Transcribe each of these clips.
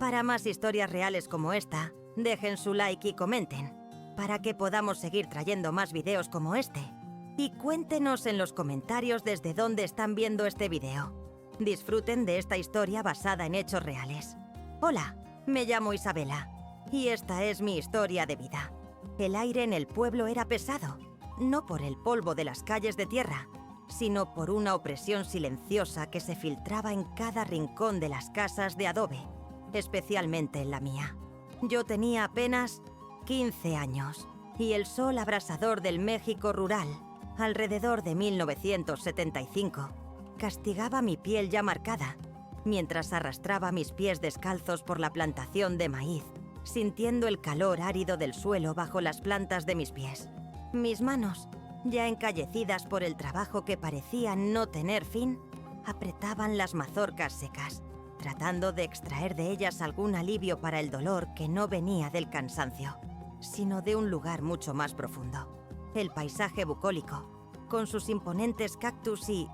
Para más historias reales como esta, dejen su like y comenten, para que podamos seguir trayendo más videos como este. Y cuéntenos en los comentarios desde dónde están viendo este video. Disfruten de esta historia basada en hechos reales. Hola, me llamo Isabela, y esta es mi historia de vida. El aire en el pueblo era pesado, no por el polvo de las calles de tierra, sino por una opresión silenciosa que se filtraba en cada rincón de las casas de adobe, especialmente en la mía. Yo tenía apenas 15 años, y el sol abrasador del México rural, alrededor de 1975, castigaba mi piel ya marcada, mientras arrastraba mis pies descalzos por la plantación de maíz, sintiendo el calor árido del suelo bajo las plantas de mis pies. Mis manos, ya encallecidas por el trabajo que parecía no tener fin, apretaban las mazorcas secas, tratando de extraer de ellas algún alivio para el dolor que no venía del cansancio, sino de un lugar mucho más profundo. El paisaje bucólico, con sus imponentes cactus y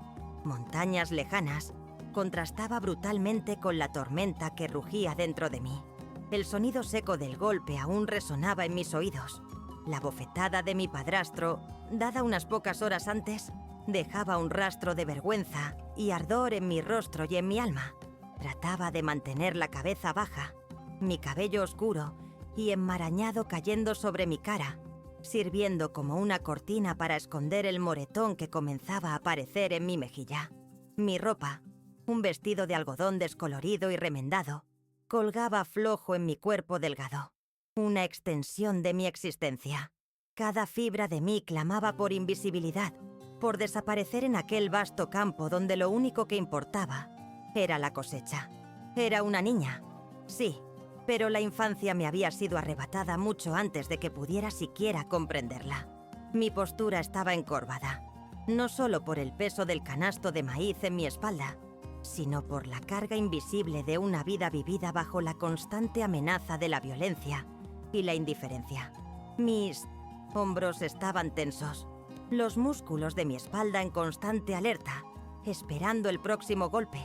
montañas lejanas, contrastaba brutalmente con la tormenta que rugía dentro de mí. El sonido seco del golpe aún resonaba en mis oídos. La bofetada de mi padrastro, dada unas pocas horas antes, dejaba un rastro de vergüenza y ardor en mi rostro y en mi alma. Trataba de mantener la cabeza baja, mi cabello oscuro y enmarañado cayendo sobre mi cara, sirviendo como una cortina para esconder el moretón que comenzaba a aparecer en mi mejilla. Mi ropa, un vestido de algodón descolorido y remendado, colgaba flojo en mi cuerpo delgado, una extensión de mi existencia. Cada fibra de mí clamaba por invisibilidad, por desaparecer en aquel vasto campo donde lo único que importaba era la cosecha. Era una niña, sí, pero la infancia me había sido arrebatada mucho antes de que pudiera siquiera comprenderla. Mi postura estaba encorvada, no solo por el peso del canasto de maíz en mi espalda, sino por la carga invisible de una vida vivida bajo la constante amenaza de la violencia y la indiferencia. Mis hombros estaban tensos, los músculos de mi espalda en constante alerta, esperando el próximo golpe,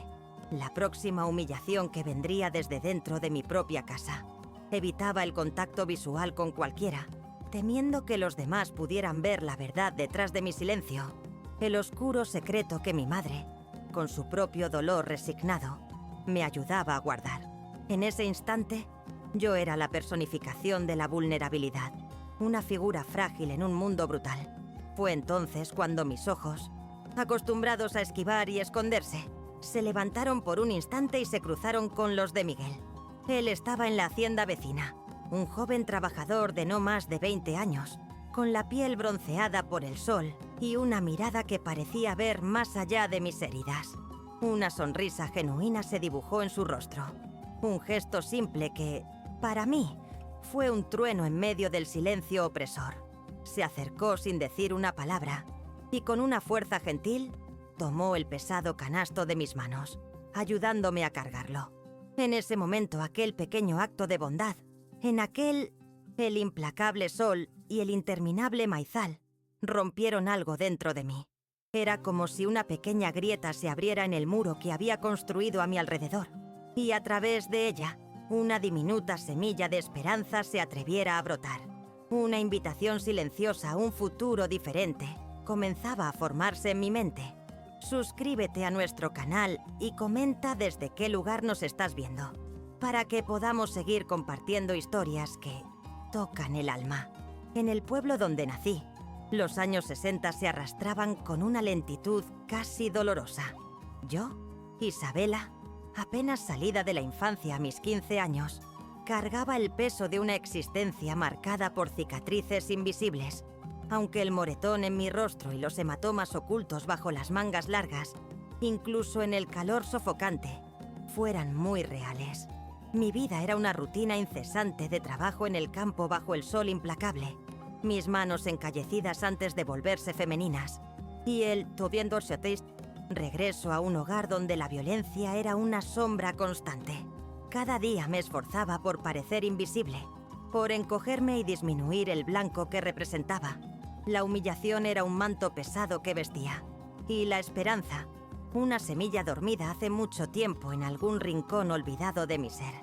la próxima humillación que vendría desde dentro de mi propia casa. Evitaba el contacto visual con cualquiera, temiendo que los demás pudieran ver la verdad detrás de mi silencio, el oscuro secreto que mi madre, con su propio dolor resignado, me ayudaba a guardar. En ese instante, yo era la personificación de la vulnerabilidad, una figura frágil en un mundo brutal. Fue entonces cuando mis ojos, acostumbrados a esquivar y esconderse, se levantaron por un instante y se cruzaron con los de Miguel. Él estaba en la hacienda vecina, un joven trabajador de no más de 20 años, con la piel bronceada por el sol y una mirada que parecía ver más allá de mis heridas. Una sonrisa genuina se dibujó en su rostro, un gesto simple que, para mí, fue un trueno en medio del silencio opresor. Se acercó sin decir una palabra y con una fuerza gentil tomó el pesado canasto de mis manos, ayudándome a cargarlo. En ese momento, aquel pequeño acto de bondad, el implacable sol y el interminable maizal, rompieron algo dentro de mí. Era como si una pequeña grieta se abriera en el muro que había construido a mi alrededor, y a través de ella, una diminuta semilla de esperanza se atreviera a brotar. Una invitación silenciosa a un futuro diferente comenzaba a formarse en mi mente. Suscríbete a nuestro canal y comenta desde qué lugar nos estás viendo, para que podamos seguir compartiendo historias que tocan el alma. En el pueblo donde nací, los años 60 se arrastraban con una lentitud casi dolorosa. Yo, Isabela, apenas salida de la infancia a mis 15 años, cargaba el peso de una existencia marcada por cicatrices invisibles, aunque el moretón en mi rostro y los hematomas ocultos bajo las mangas largas, incluso en el calor sofocante, fueran muy reales. Mi vida era una rutina incesante de trabajo en el campo bajo el sol implacable, mis manos encallecidas antes de volverse femeninas, y el regreso a un hogar donde la violencia era una sombra constante. Cada día me esforzaba por parecer invisible, por encogerme y disminuir el blanco que representaba. La humillación era un manto pesado que vestía, y la esperanza, una semilla dormida hace mucho tiempo en algún rincón olvidado de mi ser.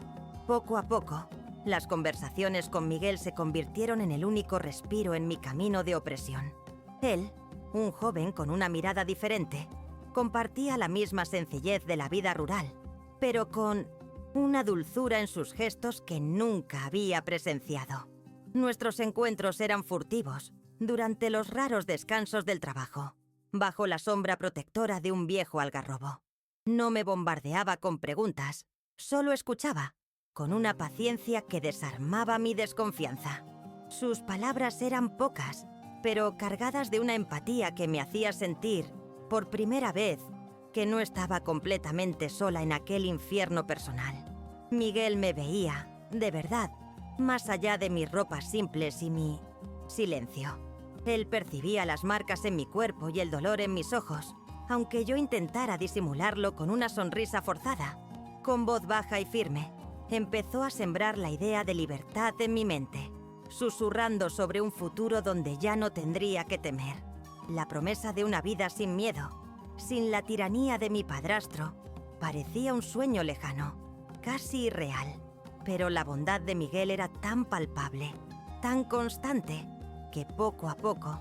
Poco a poco, las conversaciones con Miguel se convirtieron en el único respiro en mi camino de opresión. Él, un joven con una mirada diferente, compartía la misma sencillez de la vida rural, pero con una dulzura en sus gestos que nunca había presenciado. Nuestros encuentros eran furtivos, durante los raros descansos del trabajo, bajo la sombra protectora de un viejo algarrobo. No me bombardeaba con preguntas, solo escuchaba, con una paciencia que desarmaba mi desconfianza. Sus palabras eran pocas, pero cargadas de una empatía que me hacía sentir, por primera vez, que no estaba completamente sola en aquel infierno personal. Miguel me veía, de verdad, más allá de mis ropas simples y mi silencio. Él percibía las marcas en mi cuerpo y el dolor en mis ojos, aunque yo intentara disimularlo con una sonrisa forzada. Con voz baja y firme, empezó a sembrar la idea de libertad en mi mente, susurrando sobre un futuro donde ya no tendría que temer. La promesa de una vida sin miedo, sin la tiranía de mi padrastro, parecía un sueño lejano, casi irreal. Pero la bondad de Miguel era tan palpable, tan constante, que poco a poco,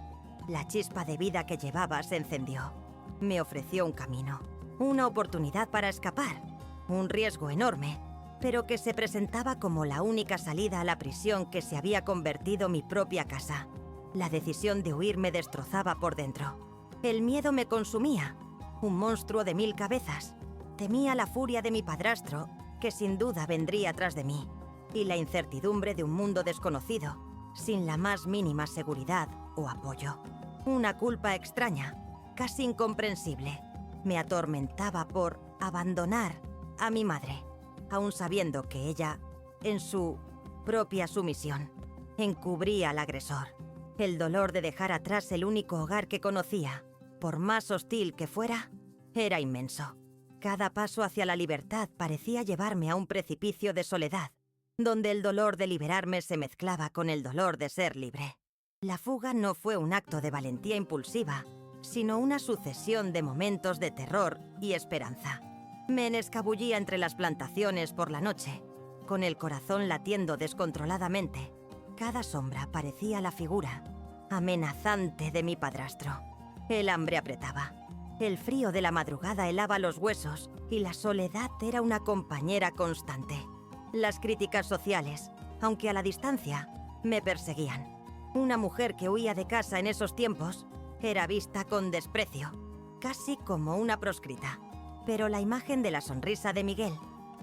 la chispa de vida que llevaba se encendió. Me ofreció un camino, una oportunidad para escapar, un riesgo enorme, pero que se presentaba como la única salida a la prisión que se había convertido mi propia casa. La decisión de huir me destrozaba por dentro. El miedo me consumía, un monstruo de 1000 cabezas. Temía la furia de mi padrastro, que sin duda vendría tras de mí, y la incertidumbre de un mundo desconocido, sin la más mínima seguridad o apoyo. Una culpa extraña, casi incomprensible, me atormentaba por abandonar a mi madre, aun sabiendo que ella, en su propia sumisión, encubría al agresor. El dolor de dejar atrás el único hogar que conocía, por más hostil que fuera, era inmenso. Cada paso hacia la libertad parecía llevarme a un precipicio de soledad, donde el dolor de liberarme se mezclaba con el dolor de ser libre. La fuga no fue un acto de valentía impulsiva, sino una sucesión de momentos de terror y esperanza. Me escabullía entre las plantaciones por la noche, con el corazón latiendo descontroladamente. Cada sombra parecía la figura amenazante de mi padrastro. El hambre apretaba. El frío de la madrugada helaba los huesos y la soledad era una compañera constante. Las críticas sociales, aunque a la distancia, me perseguían. Una mujer que huía de casa en esos tiempos era vista con desprecio, casi como una proscrita. Pero la imagen de la sonrisa de Miguel,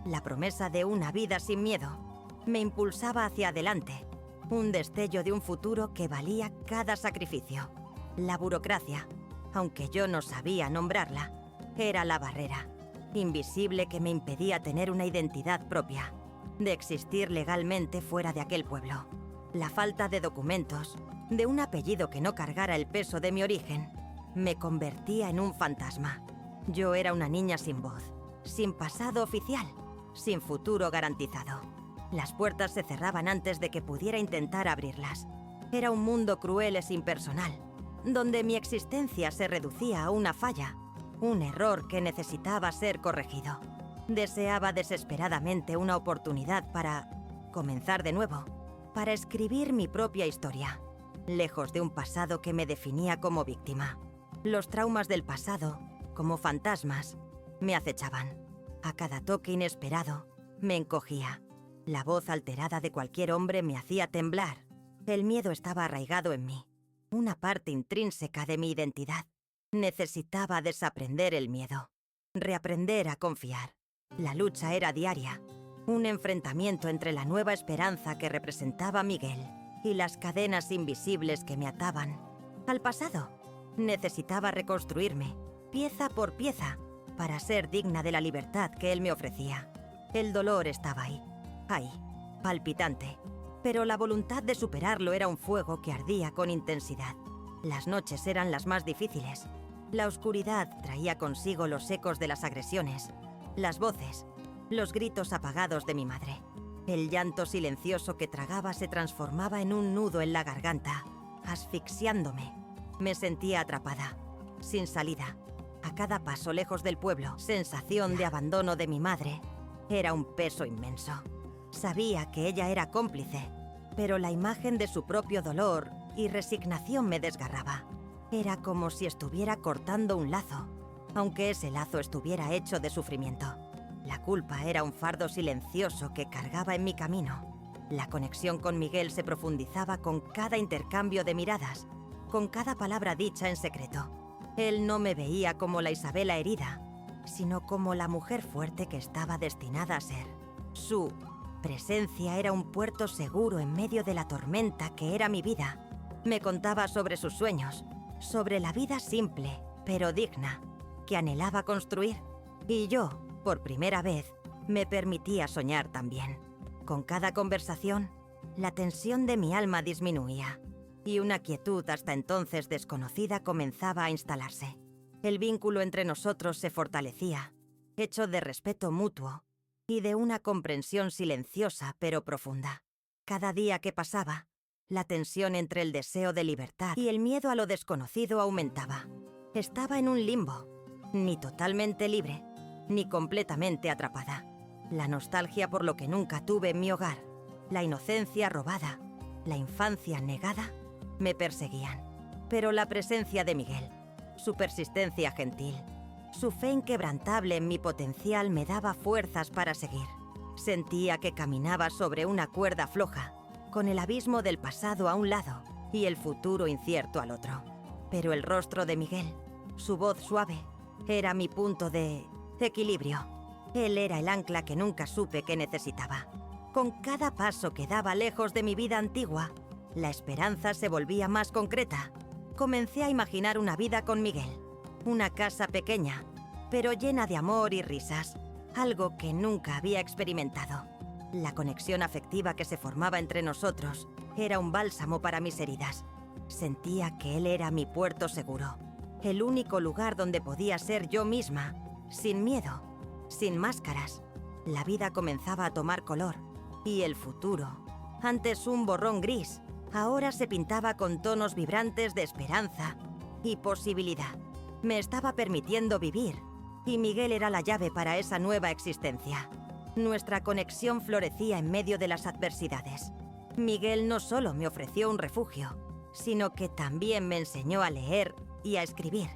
la promesa de una vida sin miedo, me impulsaba hacia adelante, un destello de un futuro que valía cada sacrificio. La burocracia, aunque yo no sabía nombrarla, era la barrera, invisible que me impedía tener una identidad propia, de existir legalmente fuera de aquel pueblo. La falta de documentos, de un apellido que no cargara el peso de mi origen, me convertía en un fantasma. Yo era una niña sin voz, sin pasado oficial, sin futuro garantizado. Las puertas se cerraban antes de que pudiera intentar abrirlas. Era un mundo cruel e impersonal, donde mi existencia se reducía a una falla, un error que necesitaba ser corregido. Deseaba desesperadamente una oportunidad para comenzar de nuevo, para escribir mi propia historia, lejos de un pasado que me definía como víctima. Los traumas del pasado, como fantasmas, me acechaban. A cada toque inesperado, me encogía. La voz alterada de cualquier hombre me hacía temblar. El miedo estaba arraigado en mí, una parte intrínseca de mi identidad. Necesitaba desaprender el miedo, reaprender a confiar. La lucha era diaria, un enfrentamiento entre la nueva esperanza que representaba Miguel y las cadenas invisibles que me ataban al pasado. Necesitaba reconstruirme, pieza por pieza, para ser digna de la libertad que él me ofrecía. El dolor estaba ahí, palpitante, pero la voluntad de superarlo era un fuego que ardía con intensidad. Las noches eran las más difíciles. La oscuridad traía consigo los ecos de las agresiones, las voces, los gritos apagados de mi madre. El llanto silencioso que tragaba se transformaba en un nudo en la garganta, asfixiándome. Me sentía atrapada, sin salida. A cada paso lejos del pueblo, sensación de abandono de mi madre era un peso inmenso. Sabía que ella era cómplice, pero la imagen de su propio dolor y resignación me desgarraba. Era como si estuviera cortando un lazo, aunque ese lazo estuviera hecho de sufrimiento. La culpa era un fardo silencioso que cargaba en mi camino. La conexión con Miguel se profundizaba con cada intercambio de miradas, con cada palabra dicha en secreto. Él no me veía como la Isabela herida, sino como la mujer fuerte que estaba destinada a ser. Su presencia era un puerto seguro en medio de la tormenta que era mi vida. Me contaba sobre sus sueños, sobre la vida simple, pero digna, que anhelaba construir. Y yo, por primera vez, me permitía soñar también. Con cada conversación, la tensión de mi alma disminuía, y una quietud hasta entonces desconocida comenzaba a instalarse. El vínculo entre nosotros se fortalecía, hecho de respeto mutuo y de una comprensión silenciosa pero profunda. Cada día que pasaba, la tensión entre el deseo de libertad y el miedo a lo desconocido aumentaba. Estaba en un limbo, ni totalmente libre, ni completamente atrapada. La nostalgia por lo que nunca tuve en mi hogar, la inocencia robada, la infancia negada, me perseguían. Pero la presencia de Miguel, su persistencia gentil, su fe inquebrantable en mi potencial me daba fuerzas para seguir. Sentía que caminaba sobre una cuerda floja, con el abismo del pasado a un lado y el futuro incierto al otro. Pero el rostro de Miguel, su voz suave, era mi punto de equilibrio. Él era el ancla que nunca supe que necesitaba. Con cada paso que daba lejos de mi vida antigua, la esperanza se volvía más concreta. Comencé a imaginar una vida con Miguel. Una casa pequeña, pero llena de amor y risas, algo que nunca había experimentado. La conexión afectiva que se formaba entre nosotros era un bálsamo para mis heridas. Sentía que él era mi puerto seguro, el único lugar donde podía ser yo misma, sin miedo, sin máscaras. La vida comenzaba a tomar color, y el futuro, antes un borrón gris, ahora se pintaba con tonos vibrantes de esperanza y posibilidad. Me estaba permitiendo vivir, y Miguel era la llave para esa nueva existencia. Nuestra conexión florecía en medio de las adversidades. Miguel no solo me ofreció un refugio, sino que también me enseñó a leer y a escribir.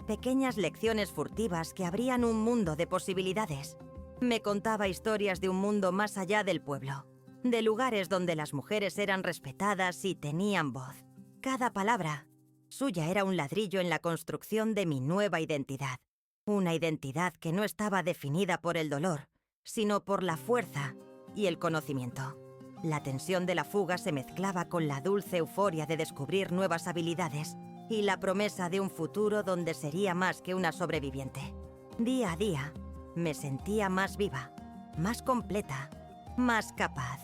Pequeñas lecciones furtivas que abrían un mundo de posibilidades. Me contaba historias de un mundo más allá del pueblo, de lugares donde las mujeres eran respetadas y tenían voz. Cada palabra suya era un ladrillo en la construcción de mi nueva identidad. Una identidad que no estaba definida por el dolor, sino por la fuerza y el conocimiento. La tensión de la fuga se mezclaba con la dulce euforia de descubrir nuevas habilidades y la promesa de un futuro donde sería más que una sobreviviente. Día a día, me sentía más viva, más completa, más capaz.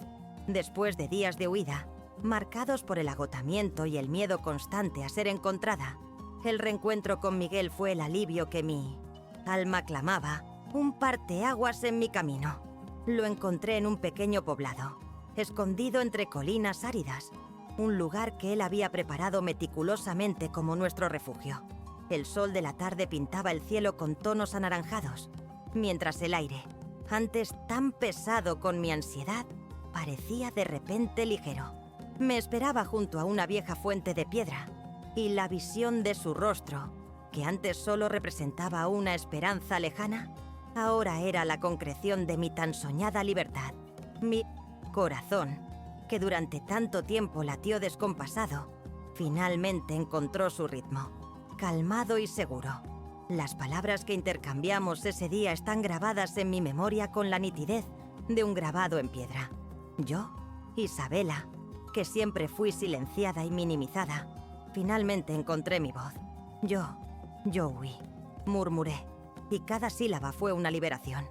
Después de días de huida, marcados por el agotamiento y el miedo constante a ser encontrada, el reencuentro con Miguel fue el alivio que mi alma clamaba, un parteaguas en mi camino. Lo encontré en un pequeño poblado, escondido entre colinas áridas, un lugar que él había preparado meticulosamente como nuestro refugio. El sol de la tarde pintaba el cielo con tonos anaranjados, mientras el aire, antes tan pesado con mi ansiedad, parecía de repente ligero. Me esperaba junto a una vieja fuente de piedra, y la visión de su rostro, que antes solo representaba una esperanza lejana, ahora era la concreción de mi tan soñada libertad. Mi corazón, que durante tanto tiempo latió descompasado, finalmente encontró su ritmo, calmado y seguro. Las palabras que intercambiamos ese día están grabadas en mi memoria con la nitidez de un grabado en piedra. Yo, Isabela, que siempre fui silenciada y minimizada, finalmente encontré mi voz. Yo huí, murmuré, y cada sílaba fue una liberación.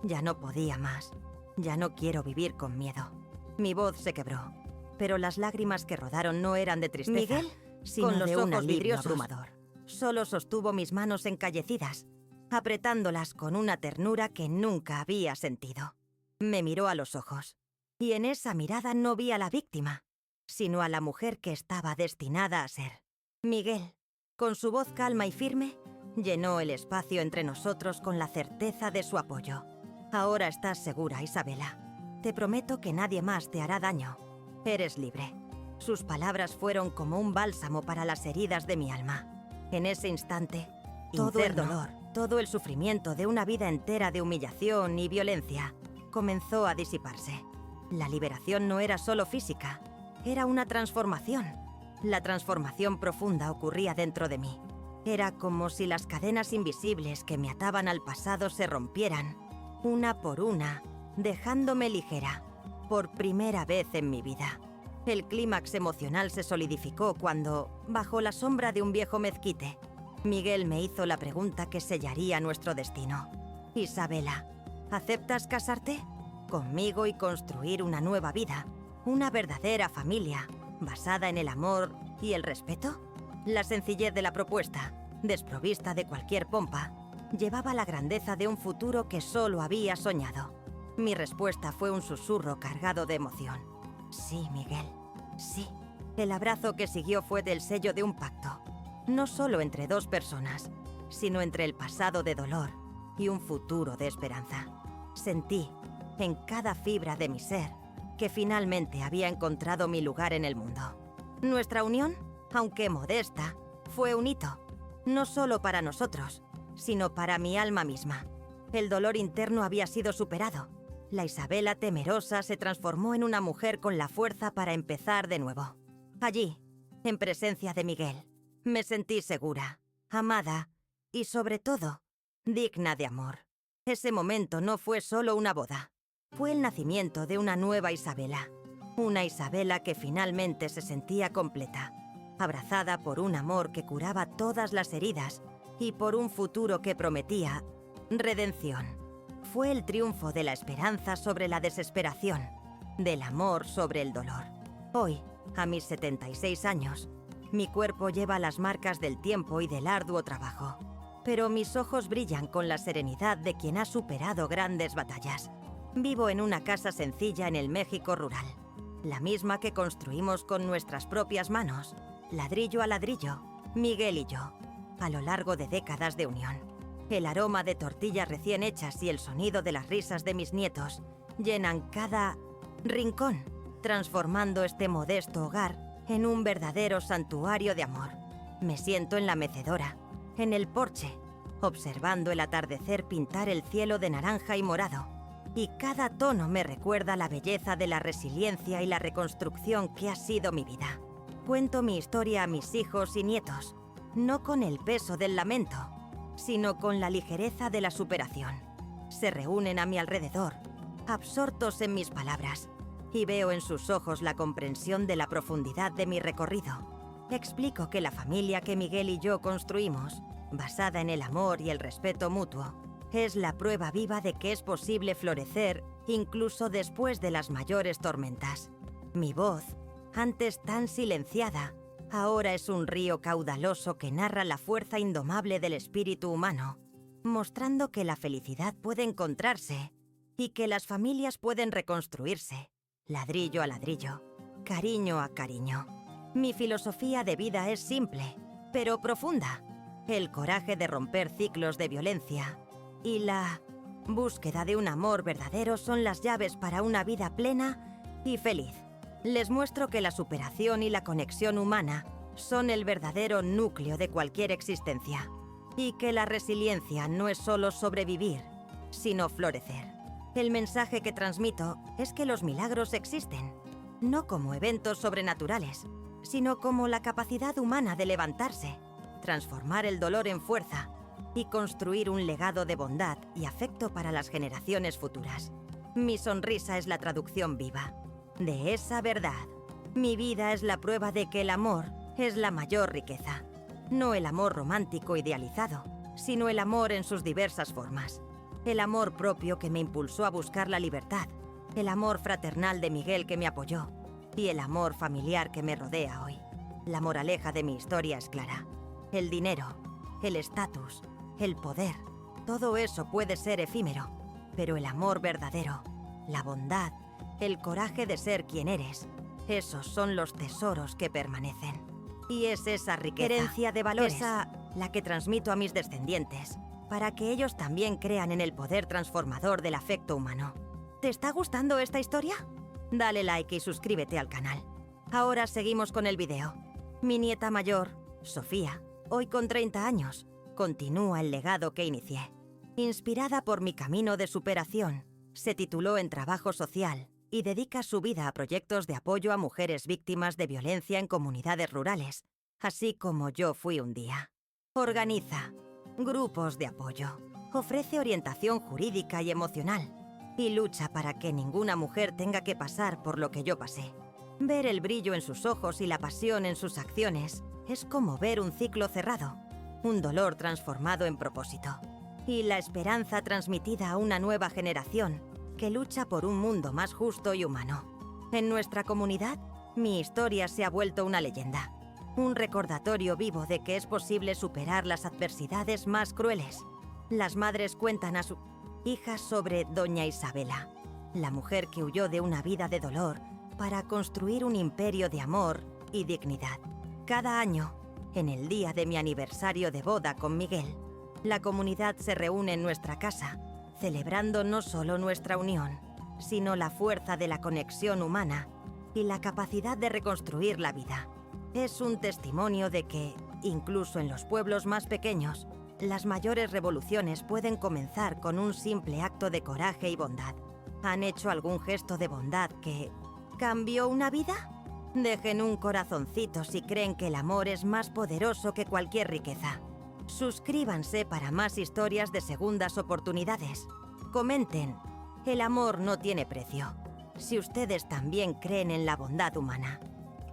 Ya no podía más. Ya no quiero vivir con miedo. Mi voz se quebró, pero las lágrimas que rodaron no eran de tristeza, Miguel, sino con los de un ojos alivio vidriosos, abrumador. Solo sostuvo mis manos encallecidas, apretándolas con una ternura que nunca había sentido. Me miró a los ojos, y en esa mirada no vi a la víctima, sino a la mujer que estaba destinada a ser. Miguel, con su voz calma y firme, llenó el espacio entre nosotros con la certeza de su apoyo. Ahora estás segura, Isabela. Te prometo que nadie más te hará daño. Eres libre. Sus palabras fueron como un bálsamo para las heridas de mi alma. En ese instante, todo el dolor, todo el sufrimiento de una vida entera de humillación y violencia comenzó a disiparse. La liberación no era solo física, era una transformación. La transformación profunda ocurría dentro de mí. Era como si las cadenas invisibles que me ataban al pasado se rompieran, una por una, dejándome ligera, por primera vez en mi vida. El clímax emocional se solidificó cuando, bajo la sombra de un viejo mezquite, Miguel me hizo la pregunta que sellaría nuestro destino. Isabela, ¿aceptas casarte conmigo y construir una nueva vida, una verdadera familia, basada en el amor y el respeto? La sencillez de la propuesta, desprovista de cualquier pompa, llevaba la grandeza de un futuro que solo había soñado. Mi respuesta fue un susurro cargado de emoción. Sí, Miguel, sí. El abrazo que siguió fue del sello de un pacto, no solo entre dos personas, sino entre el pasado de dolor y un futuro de esperanza. Sentí, en cada fibra de mi ser, que finalmente había encontrado mi lugar en el mundo. Nuestra unión, aunque modesta, fue un hito, no solo para nosotros, sino para mi alma misma. El dolor interno había sido superado. La Isabela temerosa se transformó en una mujer con la fuerza para empezar de nuevo. Allí, en presencia de Miguel, me sentí segura, amada y, sobre todo, digna de amor. Ese momento no fue solo una boda. Fue el nacimiento de una nueva Isabela. Una Isabela que finalmente se sentía completa, abrazada por un amor que curaba todas las heridas y por un futuro que prometía redención. Fue el triunfo de la esperanza sobre la desesperación, del amor sobre el dolor. Hoy, a mis 76 años, mi cuerpo lleva las marcas del tiempo y del arduo trabajo, pero mis ojos brillan con la serenidad de quien ha superado grandes batallas. Vivo en una casa sencilla en el México rural, la misma que construimos con nuestras propias manos, ladrillo a ladrillo, Miguel y yo, a lo largo de décadas de unión. El aroma de tortillas recién hechas y el sonido de las risas de mis nietos llenan cada rincón, transformando este modesto hogar en un verdadero santuario de amor. Me siento en la mecedora, en el porche, observando el atardecer pintar el cielo de naranja y morado, y cada tono me recuerda la belleza de la resiliencia y la reconstrucción que ha sido mi vida. Cuento mi historia a mis hijos y nietos, no con el peso del lamento, sino con la ligereza de la superación. Se reúnen a mi alrededor, absortos en mis palabras, y veo en sus ojos la comprensión de la profundidad de mi recorrido. Explico que la familia que Miguel y yo construimos, basada en el amor y el respeto mutuo, es la prueba viva de que es posible florecer incluso después de las mayores tormentas. Mi voz, antes tan silenciada, ahora es un río caudaloso que narra la fuerza indomable del espíritu humano, mostrando que la felicidad puede encontrarse y que las familias pueden reconstruirse, ladrillo a ladrillo, cariño a cariño. Mi filosofía de vida es simple, pero profunda. El coraje de romper ciclos de violencia y la búsqueda de un amor verdadero son las llaves para una vida plena y feliz. Les muestro que la superación y la conexión humana son el verdadero núcleo de cualquier existencia, y que la resiliencia no es solo sobrevivir, sino florecer. El mensaje que transmito es que los milagros existen, no como eventos sobrenaturales, sino como la capacidad humana de levantarse, transformar el dolor en fuerza y construir un legado de bondad y afecto para las generaciones futuras. Mi sonrisa es la traducción viva de esa verdad. Mi vida es la prueba de que el amor es la mayor riqueza. No el amor romántico idealizado, sino el amor en sus diversas formas. El amor propio que me impulsó a buscar la libertad, el amor fraternal de Miguel que me apoyó y el amor familiar que me rodea hoy. La moraleja de mi historia es clara. El dinero, el estatus, el poder, todo eso puede ser efímero, pero el amor verdadero, la bondad, el coraje de ser quien eres, esos son los tesoros que permanecen. Y es esa riqueza, herencia de valores, la que transmito a mis descendientes, para que ellos también crean en el poder transformador del afecto humano. ¿Te está gustando esta historia? Dale like y suscríbete al canal. Ahora seguimos con el video. Mi nieta mayor, Sofía, hoy con 30 años, continúa el legado que inicié. Inspirada por mi camino de superación, se tituló en Trabajo Social y dedica su vida a proyectos de apoyo a mujeres víctimas de violencia en comunidades rurales, así como yo fui un día. Organiza grupos de apoyo, ofrece orientación jurídica y emocional, y lucha para que ninguna mujer tenga que pasar por lo que yo pasé. Ver el brillo en sus ojos y la pasión en sus acciones es como ver un ciclo cerrado, un dolor transformado en propósito, y la esperanza transmitida a una nueva generación que lucha por un mundo más justo y humano. En nuestra comunidad, mi historia se ha vuelto una leyenda, un recordatorio vivo de que es posible superar las adversidades más crueles. Las madres cuentan a sus hijas sobre Doña Isabela, la mujer que huyó de una vida de dolor para construir un imperio de amor y dignidad. Cada año, en el día de mi aniversario de boda con Miguel, la comunidad se reúne en nuestra casa, celebrando no solo nuestra unión, sino la fuerza de la conexión humana y la capacidad de reconstruir la vida. Es un testimonio de que, incluso en los pueblos más pequeños, las mayores revoluciones pueden comenzar con un simple acto de coraje y bondad. ¿Han hecho algún gesto de bondad que cambió una vida? Dejen un corazoncito si creen que el amor es más poderoso que cualquier riqueza. Suscríbanse para más historias de segundas oportunidades. Comenten. El amor no tiene precio. Si ustedes también creen en la bondad humana.